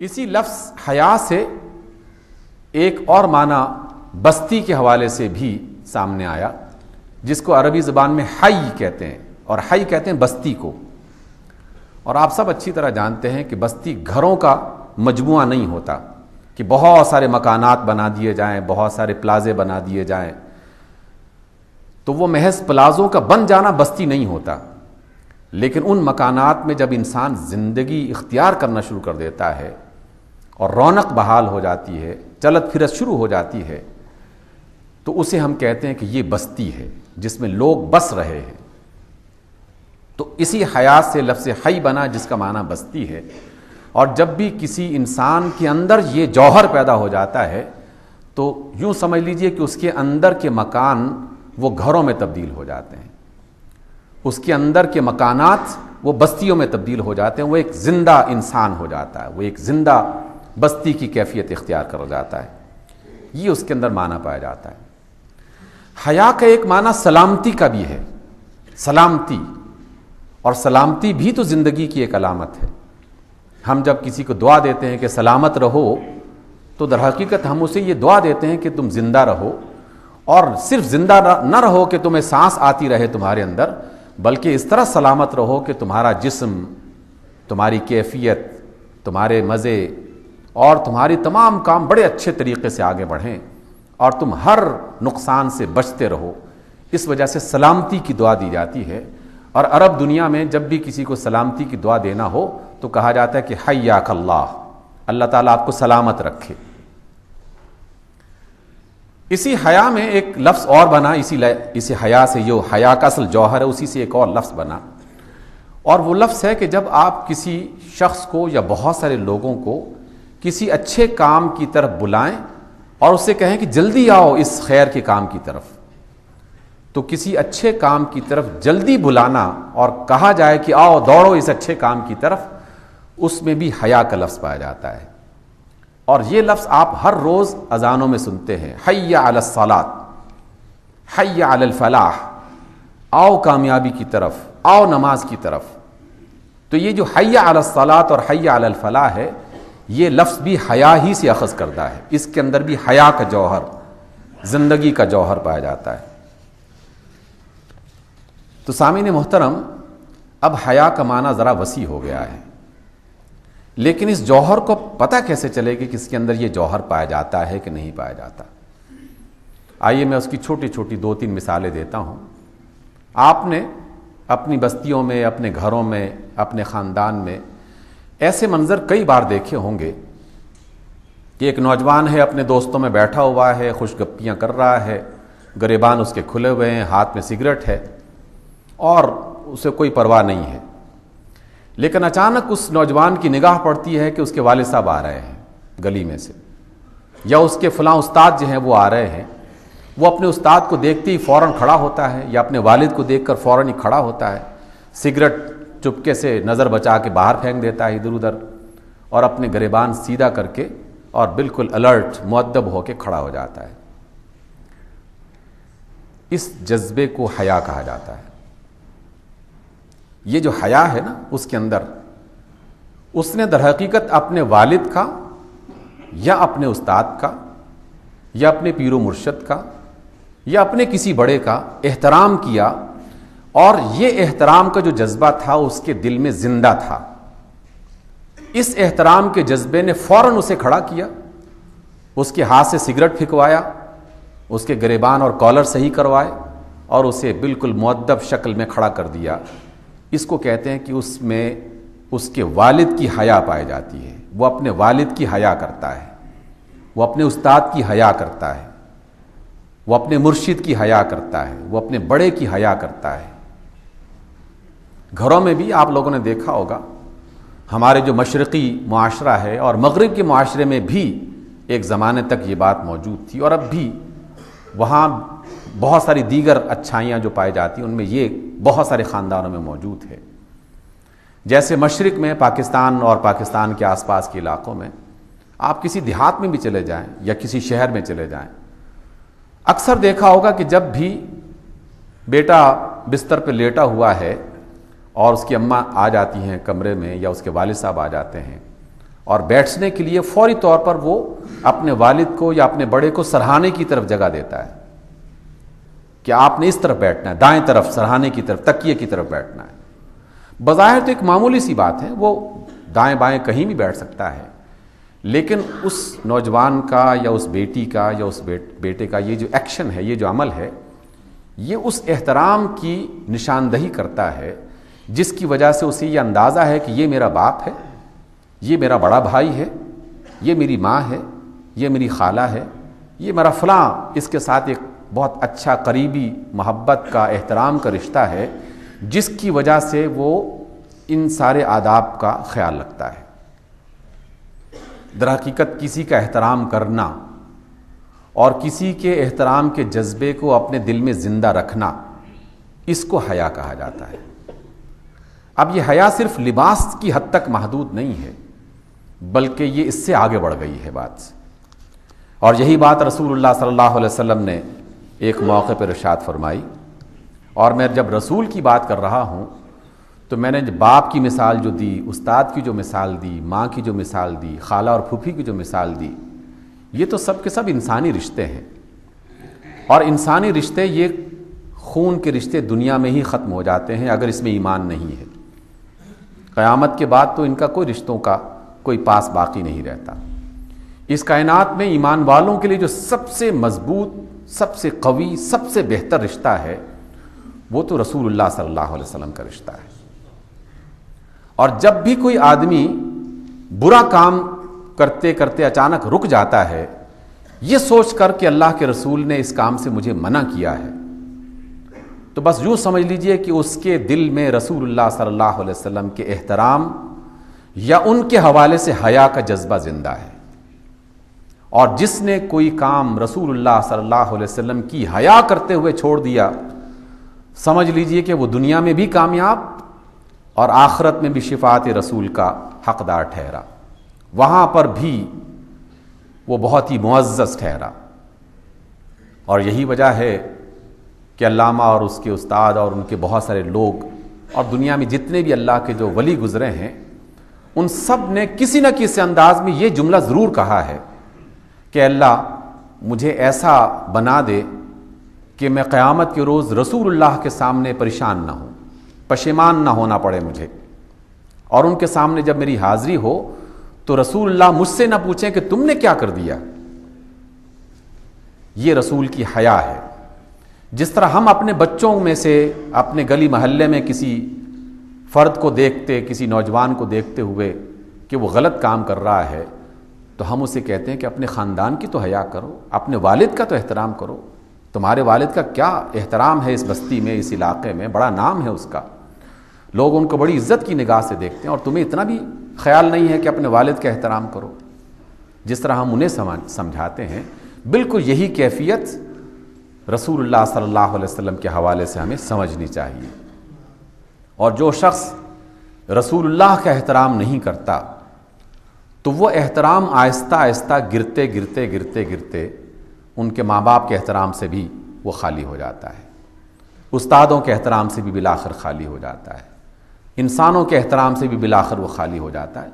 اسی لفظ حیا سے ایک اور معنی بستی کے حوالے سے بھی سامنے آیا، جس کو عربی زبان میں حی کہتے ہیں، اور حی کہتے ہیں بستی کو۔ اور آپ سب اچھی طرح جانتے ہیں کہ بستی گھروں کا مجموعہ نہیں ہوتا کہ بہت سارے مکانات بنا دیے جائیں، بہت سارے پلازے بنا دیے جائیں، تو وہ محض پلازوں کا بن جانا بستی نہیں ہوتا، لیکن ان مکانات میں جب انسان زندگی اختیار کرنا شروع کر دیتا ہے اور رونق بحال ہو جاتی ہے، چلت پھرت شروع ہو جاتی ہے، تو اسے ہم کہتے ہیں کہ یہ بستی ہے جس میں لوگ بس رہے ہیں۔ تو اسی حیات سے لفظ حی بنا، جس کا معنی بستی ہے۔ اور جب بھی کسی انسان کے اندر یہ جوہر پیدا ہو جاتا ہے تو یوں سمجھ لیجئے کہ اس کے اندر کے مکان وہ گھروں میں تبدیل ہو جاتے ہیں، اس کے اندر کے مکانات وہ بستیوں میں تبدیل ہو جاتے ہیں، وہ ایک زندہ انسان ہو جاتا ہے، وہ ایک زندہ بستی کی کیفیت اختیار کر جاتا ہے۔ یہ اس کے اندر معنی پایا جاتا ہے۔ حیا کا ایک معنی سلامتی کا بھی ہے، سلامتی، اور سلامتی بھی تو زندگی کی ایک علامت ہے۔ ہم جب کسی کو دعا دیتے ہیں کہ سلامت رہو، تو در حقیقت ہم اسے یہ دعا دیتے ہیں کہ تم زندہ رہو، اور صرف زندہ نہ رہو کہ تمہیں سانس آتی رہے تمہارے اندر، بلکہ اس طرح سلامت رہو کہ تمہارا جسم، تمہاری کیفیت، تمہارے مزے اور تمہاری تمام کام بڑے اچھے طریقے سے آگے بڑھیں، اور تم ہر نقصان سے بچتے رہو۔ اس وجہ سے سلامتی کی دعا دی جاتی ہے۔ اور عرب دنیا میں جب بھی کسی کو سلامتی کی دعا دینا ہو تو کہا جاتا ہے کہ حیاک اللہ، اللہ تعالیٰ آپ کو سلامت رکھے۔ اسی حیا میں ایک لفظ اور بنا، اسی حیا سے، جو حیا کا اصل جوہر ہے اسی سے ایک اور لفظ بنا، اور وہ لفظ ہے کہ جب آپ کسی شخص کو یا بہت سارے لوگوں کو کسی اچھے کام کی طرف بلائیں اور اس سے کہیں کہ جلدی آؤ اس خیر کے کام کی طرف، تو کسی اچھے کام کی طرف جلدی بلانا اور کہا جائے کہ آؤ دوڑو اس اچھے کام کی طرف، اس میں بھی حیا کا لفظ پایا جاتا ہے۔ اور یہ لفظ آپ ہر روز اذانوں میں سنتے ہیں، حی علی الصلاۃ، حی علی الفلاح، آؤ کامیابی کی طرف، آؤ نماز کی طرف۔ تو یہ جو حی علی الصلاۃ اور حی علی الفلاح ہے، یہ لفظ بھی حیا ہی سے اخذ کرتا ہے، اس کے اندر بھی حیا کا جوہر، زندگی کا جوہر پایا جاتا ہے۔ تو سامعین محترم، اب حیا کا معنی ذرا وسیع ہو گیا ہے، لیکن اس جوہر کو پتہ کیسے چلے کہ کس کے اندر یہ جوہر پایا جاتا ہے کہ نہیں پایا جاتا؟ آئیے میں اس کی چھوٹی چھوٹی 2-3 مثالیں دیتا ہوں۔ آپ نے اپنی بستیوں میں، اپنے گھروں میں، اپنے خاندان میں ایسے منظر کئی بار دیکھے ہوں گے کہ ایک نوجوان ہے، اپنے دوستوں میں بیٹھا ہوا ہے، خوش گپیاں کر رہا ہے، گریبان اس کے کھلے ہوئے ہیں، ہاتھ میں سگریٹ ہے اور اسے کوئی پرواہ نہیں ہے، لیکن اچانک اس نوجوان کی نگاہ پڑتی ہے کہ اس کے والد صاحب آ رہے ہیں گلی میں سے، یا اس کے فلاں استاد جو ہیں وہ آ رہے ہیں۔ وہ اپنے استاد کو دیکھتے ہی فوراً کھڑا ہوتا ہے، یا اپنے والد کو دیکھ کر فوراً ہی کھڑا ہوتا ہے، سگریٹ چپکے سے نظر بچا کے باہر پھینک دیتا ہے ادھر ادھر، اور اپنے گریبان سیدھا کر کے اور بالکل الرٹ، مؤدب ہو کے کھڑا ہو جاتا ہے۔ اس جذبے کو حیا کہا جاتا ہے۔ یہ جو حیا ہے نا، اس کے اندر اس نے در حقیقت اپنے والد کا یا اپنے استاد کا یا اپنے پیر و مرشد کا یا اپنے کسی بڑے کا احترام کیا، اور یہ احترام کا جو جذبہ تھا اس کے دل میں زندہ تھا۔ اس احترام کے جذبے نے فوراً اسے کھڑا کیا، اس کے ہاتھ سے سگریٹ پھینکوایا، اس کے گریبان اور کالر صحیح کروائے، اور اسے بالکل مؤدب شکل میں کھڑا کر دیا۔ اس کو کہتے ہیں کہ اس میں اس کے والد کی حیا پائی جاتی ہے، وہ اپنے والد کی حیا کرتا ہے، وہ اپنے استاد کی حیا کرتا ہے، وہ اپنے مرشد کی حیا کرتا ہے، وہ اپنے بڑے کی حیا کرتا ہے۔ گھروں میں بھی آپ لوگوں نے دیکھا ہوگا، ہمارے جو مشرقی معاشرہ ہے اور مغرب کے معاشرے میں بھی ایک زمانے تک یہ بات موجود تھی، اور اب بھی وہاں بہت ساری دیگر اچھائیاں جو پائی جاتی ہیں ان میں یہ بہت سارے خاندانوں میں موجود ہے۔ جیسے مشرق میں پاکستان اور پاکستان کے آس پاس کے علاقوں میں آپ کسی دیہات میں بھی چلے جائیں یا کسی شہر میں چلے جائیں، اکثر دیکھا ہوگا کہ جب بھی بیٹا بستر پہ لیٹا ہوا ہے اور اس کی اماں آ جاتی ہیں کمرے میں یا اس کے والد صاحب آ جاتے ہیں اور بیٹھنے کے لیے فوری طور پر وہ اپنے والد کو یا اپنے بڑے کو سرہانے کی طرف جگہ دیتا ہے کہ آپ نے اس طرف بیٹھنا ہے، دائیں طرف سرہانے کی طرف، تکیے کی طرف بیٹھنا ہے۔ بظاہر تو ایک معمولی سی بات ہے، وہ دائیں بائیں کہیں بھی بیٹھ سکتا ہے، لیکن اس نوجوان کا یا اس بیٹی کا یا اس بیٹے کا یہ جو ایکشن ہے، یہ جو عمل ہے، یہ اس احترام کی نشاندہی کرتا ہے جس کی وجہ سے اسے یہ اندازہ ہے کہ یہ میرا باپ ہے، یہ میرا بڑا بھائی ہے، یہ میری ماں ہے، یہ میری خالہ ہے، یہ میرا فلاں، اس کے ساتھ ایک بہت اچھا قریبی محبت کا، احترام کا رشتہ ہے، جس کی وجہ سے وہ ان سارے آداب کا خیال رکھتا ہے۔ در حقیقت کسی کا احترام کرنا اور کسی کے احترام کے جذبے کو اپنے دل میں زندہ رکھنا، اس کو حیا کہا جاتا ہے۔ اب یہ حیا صرف لباس کی حد تک محدود نہیں ہے، بلکہ یہ اس سے آگے بڑھ گئی ہے بات، اور یہی بات رسول اللہ صلی اللہ علیہ وسلم نے ایک موقع پر ارشاد فرمائی۔ اور میں جب رسول کی بات کر رہا ہوں تو میں نے باپ کی مثال جو دی، استاد کی جو مثال دی، ماں کی جو مثال دی، خالہ اور پھوپھی کی جو مثال دی، یہ تو سب کے سب انسانی رشتے ہیں، اور انسانی رشتے یہ خون کے رشتے دنیا میں ہی ختم ہو جاتے ہیں اگر اس میں ایمان نہیں ہے۔ قیامت کے بعد تو ان کا کوئی رشتوں کا کوئی پاس باقی نہیں رہتا۔ اس کائنات میں ایمان والوں کے لیے جو سب سے مضبوط، سب سے قوی، سب سے بہتر رشتہ ہے، وہ تو رسول اللہ صلی اللہ علیہ وسلم کا رشتہ ہے۔ اور جب بھی کوئی آدمی برا کام کرتے کرتے اچانک رک جاتا ہے، یہ سوچ کر کہ اللہ کے رسول نے اس کام سے مجھے منع کیا ہے، تو بس یوں سمجھ لیجئے کہ اس کے دل میں رسول اللہ صلی اللہ علیہ وسلم کے احترام یا ان کے حوالے سے حیا کا جذبہ زندہ ہے۔ اور جس نے کوئی کام رسول اللہ صلی اللہ علیہ وسلم کی حیا کرتے ہوئے چھوڑ دیا، سمجھ لیجئے کہ وہ دنیا میں بھی کامیاب اور آخرت میں بھی شفاعت رسول کا حقدار ٹھہرا، وہاں پر بھی وہ بہت ہی معزز ٹھہرا۔ اور یہی وجہ ہے کہ علامہ اور اس کے استاد اور ان کے بہت سارے لوگ اور دنیا میں جتنے بھی اللہ کے جو ولی گزرے ہیں، ان سب نے کسی نہ کسی انداز میں یہ جملہ ضرور کہا ہے کہ اللہ مجھے ایسا بنا دے کہ میں قیامت کے روز رسول اللہ کے سامنے پریشان نہ ہوں، پشیمان نہ ہونا پڑے مجھے، اور ان کے سامنے جب میری حاضری ہو تو رسول اللہ مجھ سے نہ پوچھیں کہ تم نے کیا کر دیا۔ یہ رسول کی حیا ہے۔ جس طرح ہم اپنے بچوں میں سے اپنے گلی محلے میں کسی فرد کو دیکھتے، کسی نوجوان کو دیکھتے ہوئے کہ وہ غلط کام کر رہا ہے، تو ہم اسے کہتے ہیں کہ اپنے خاندان کی تو حیا کرو، اپنے والد کا تو احترام کرو، تمہارے والد کا کیا احترام ہے اس بستی میں، اس علاقے میں، بڑا نام ہے اس کا، لوگ ان کو بڑی عزت کی نگاہ سے دیکھتے ہیں، اور تمہیں اتنا بھی خیال نہیں ہے کہ اپنے والد کا احترام کرو۔ جس طرح ہم انہیں سمجھاتے ہیں، بالکل یہی کیفیت رسول اللہ صلی اللہ علیہ وسلم کے حوالے سے ہمیں سمجھنی چاہیے۔ اور جو شخص رسول اللہ کا احترام نہیں کرتا تو وہ احترام آہستہ آہستہ گرتے گرتے گرتے گرتے ان کے ماں باپ کے احترام سے بھی وہ خالی ہو جاتا ہے، استادوں کے احترام سے بھی بالآخر خالی ہو جاتا ہے، انسانوں کے احترام سے بھی بالآخر وہ خالی ہو جاتا ہے،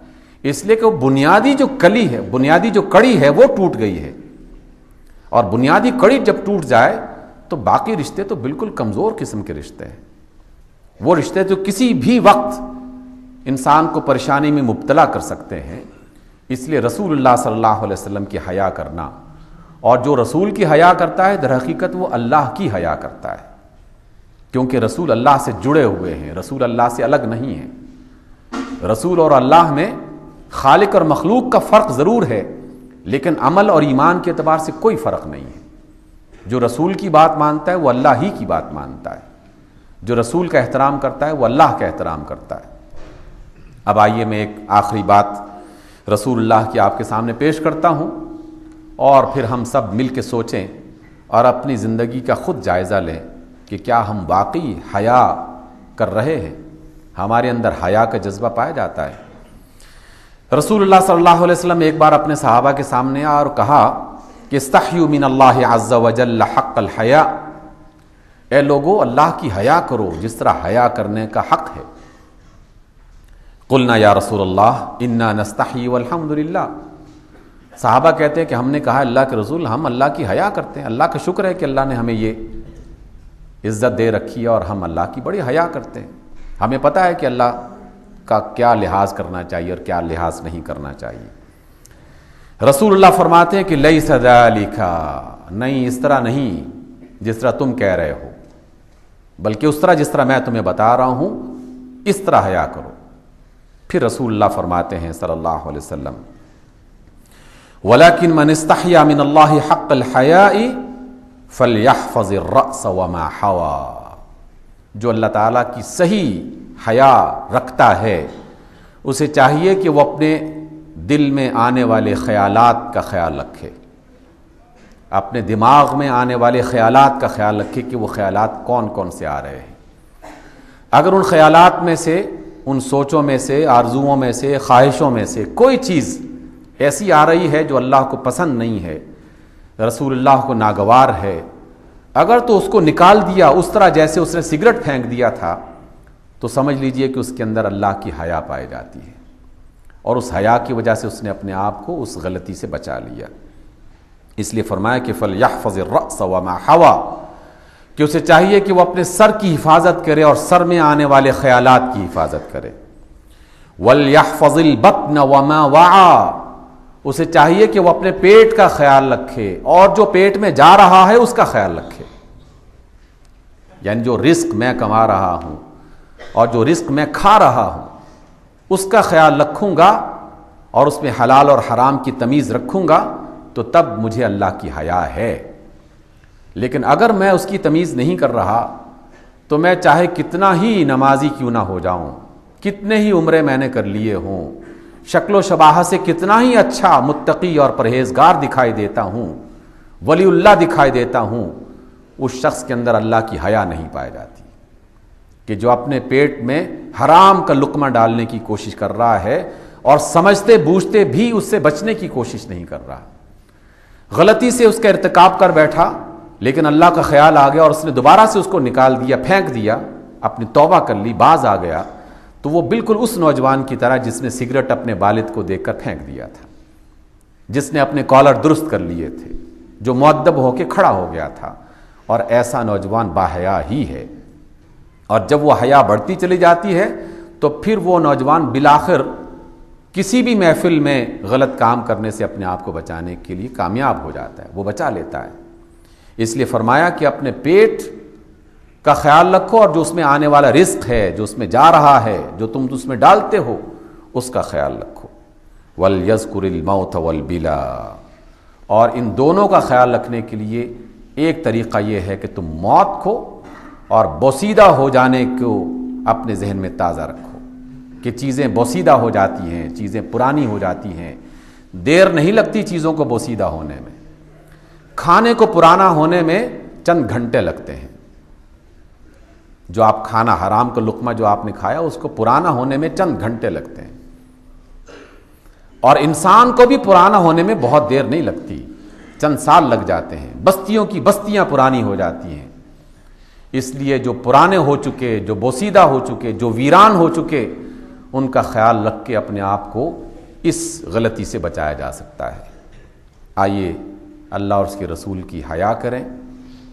اس لیے کہ وہ بنیادی جو کلی ہے، بنیادی جو کڑی ہے، وہ ٹوٹ گئی ہے، اور بنیادی کڑی جب ٹوٹ جائے تو باقی رشتے تو بالکل کمزور قسم کے رشتے ہیں، وہ رشتے جو کسی بھی وقت انسان کو پریشانی میں مبتلا کر سکتے ہیں۔ اس لیے رسول اللہ صلی اللہ علیہ وسلم کی حیا کرنا، اور جو رسول کی حیا کرتا ہے در حقیقت وہ اللہ کی حیا کرتا ہے، کیونکہ رسول اللہ سے جڑے ہوئے ہیں، رسول اللہ سے الگ نہیں ہیں۔ رسول اور اللہ میں خالق اور مخلوق کا فرق ضرور ہے، لیکن عمل اور ایمان کے اعتبار سے کوئی فرق نہیں ہے۔ جو رسول کی بات مانتا ہے وہ اللہ ہی کی بات مانتا ہے، جو رسول کا احترام کرتا ہے وہ اللہ کا احترام کرتا ہے۔ اب آئیے میں ایک آخری بات رسول اللہ کی آپ کے سامنے پیش کرتا ہوں، اور پھر ہم سب مل کے سوچیں اور اپنی زندگی کا خود جائزہ لیں کہ کیا ہم واقعی حیا کر رہے ہیں، ہمارے اندر حیا کا جذبہ پایا جاتا ہے۔ رسول اللہ صلی اللہ علیہ وسلم ایک بار اپنے صحابہ کے سامنے آیا اور کہا کہ استحیوا من اللہ عز وجل حق الحیا، اے لوگو اللہ کی حیا کرو جس طرح حیا کرنے کا حق ہے۔ قلنا یا رسول اللہ انا نستحی والحمد للہ، صحابہ کہتے ہیں کہ ہم نے کہا اللہ کے رسول ہم اللہ کی حیا کرتے ہیں، اللہ کا شکر ہے کہ اللہ نے ہمیں یہ عزت دے رکھی ہے اور ہم اللہ کی بڑی حیا کرتے ہیں، ہمیں پتہ ہے کہ اللہ کا کیا لحاظ کرنا چاہیے اور کیا لحاظ نہیں کرنا چاہیے۔ رسول اللہ فرماتے ہیں کہ لیس ذالک، نہیں اس طرح نہیں جس طرح تم کہہ رہے ہو، بلکہ اس طرح جس طرح میں تمہیں بتا رہا ہوں اس طرح حیا کرو۔ پھر رسول اللہ فرماتے ہیں صلی اللہ علیہ وسلم وَلَكِنْ مَنِ اسْتَحْيَا مِنَ اللَّهِ حَقَّ الْحَيَاءِ فَلْيَحْفَظِ الرَّأْسَ وَمَا حَوَى، جو اللہ تعالیٰ کی صحیح حیا رکھتا ہے اسے چاہیے کہ وہ اپنے دل میں آنے والے خیالات کا خیال رکھے، اپنے دماغ میں آنے والے خیالات کا خیال رکھے کہ وہ خیالات کون کون سے آ رہے ہیں۔ اگر ان خیالات میں سے، ان سوچوں میں سے، آرزوؤں میں سے، خواہشوں میں سے کوئی چیز ایسی آ رہی ہے جو اللہ کو پسند نہیں ہے، رسول اللہ کو ناگوار ہے، اگر تو اس کو نکال دیا اس طرح جیسے اس نے سگریٹ پھینک دیا تھا تو سمجھ لیجئے کہ اس کے اندر اللہ کی حیا پائی جاتی ہے، اور اس حیا کی وجہ سے اس نے اپنے آپ کو اس غلطی سے بچا لیا۔ اس لیے فرمایا کہ فَلْيَحْفَظِ الرَّأْسَ وَمَا حَوَى، کہ اسے چاہیے کہ وہ اپنے سر کی حفاظت کرے اور سر میں آنے والے خیالات کی حفاظت کرے۔ وَلْيَحْفَظِ الْبَطْنَ وَمَا وَعَى، اسے چاہیے کہ وہ اپنے پیٹ کا خیال رکھے اور جو پیٹ میں جا رہا ہے اس کا خیال رکھے، یعنی جو رزق میں کما رہا ہوں اور جو رزق میں کھا رہا ہوں اس کا خیال رکھوں گا اور اس میں حلال اور حرام کی تمیز رکھوں گا تو تب مجھے اللہ کی حیا ہے۔ لیکن اگر میں اس کی تمیز نہیں کر رہا تو میں چاہے کتنا ہی نمازی کیوں نہ ہو جاؤں، کتنے ہی عمرے میں نے کر لیے ہوں، شکل و شباہت سے کتنا ہی اچھا متقی اور پرہیزگار دکھائی دیتا ہوں، ولی اللہ دکھائی دیتا ہوں، اس شخص کے اندر اللہ کی حیا نہیں پائی جاتی، کہ جو اپنے پیٹ میں حرام کا لقمہ ڈالنے کی کوشش کر رہا ہے اور سمجھتے بوجھتے بھی اس سے بچنے کی کوشش نہیں کر رہا، غلطی سے اس کا ارتکاب کر بیٹھا لیکن اللہ کا خیال آ گیا اور اس نے دوبارہ سے اس کو نکال دیا، پھینک دیا، اپنی توبہ کر لی، باز آ گیا، تو وہ بالکل اس نوجوان کی طرح جس نے سگریٹ اپنے والد کو دیکھ کر پھینک دیا تھا، جس نے اپنے کالر درست کر لیے تھے، جو مؤدب ہو کے کھڑا ہو گیا تھا، اور ایسا نوجوان باحیا ہی ہے۔ اور جب وہ حیا بڑھتی چلی جاتی ہے تو پھر وہ نوجوان بالآخر کسی بھی محفل میں غلط کام کرنے سے اپنے آپ کو بچانے کے لیے کامیاب ہو جاتا ہے، وہ بچا لیتا ہے۔ اس لیے فرمایا کہ اپنے پیٹ کا خیال رکھو اور جو اس میں آنے والا رزق ہے، جو اس میں جا رہا ہے، جو تم اس میں ڈالتے ہو، اس کا خیال رکھو۔ وَلْيَذْكُرِ الْمَوْتَ وَالْبِلَا، اور ان دونوں کا خیال رکھنے کے لیے ایک طریقہ یہ ہے کہ تم موت کو اور بوسیدہ ہو جانے کو اپنے ذہن میں تازہ رکھو، کہ چیزیں بوسیدہ ہو جاتی ہیں، چیزیں پرانی ہو جاتی ہیں، دیر نہیں لگتی چیزوں کو بوسیدہ ہونے میں، کھانے کو پرانا ہونے میں چند گھنٹے لگتے ہیں۔ جو آپ کھانا حرام کا لقمہ جو آپ نے کھایا اس کو پرانا ہونے میں چند گھنٹے لگتے ہیں، اور انسان کو بھی پرانا ہونے میں بہت دیر نہیں لگتی، چند سال لگ جاتے ہیں، بستیوں کی بستیاں پرانی ہو جاتی ہیں۔ اس لیے جو پرانے ہو چکے، جو بوسیدہ ہو چکے، جو ویران ہو چکے، ان کا خیال رکھ کے اپنے آپ کو اس غلطی سے بچایا جا سکتا ہے۔ آئیے اللہ اور اس کے رسول کی حیا کریں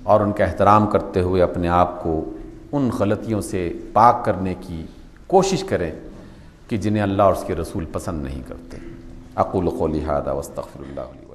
اور ان کا احترام کرتے ہوئے اپنے آپ کو ان غلطیوں سے پاک کرنے کی کوشش کریں کہ جنہیں اللہ اور اس کے رسول پسند نہیں کرتے۔ اقول قولی ھذا واستغفر اللہ لی ولکم۔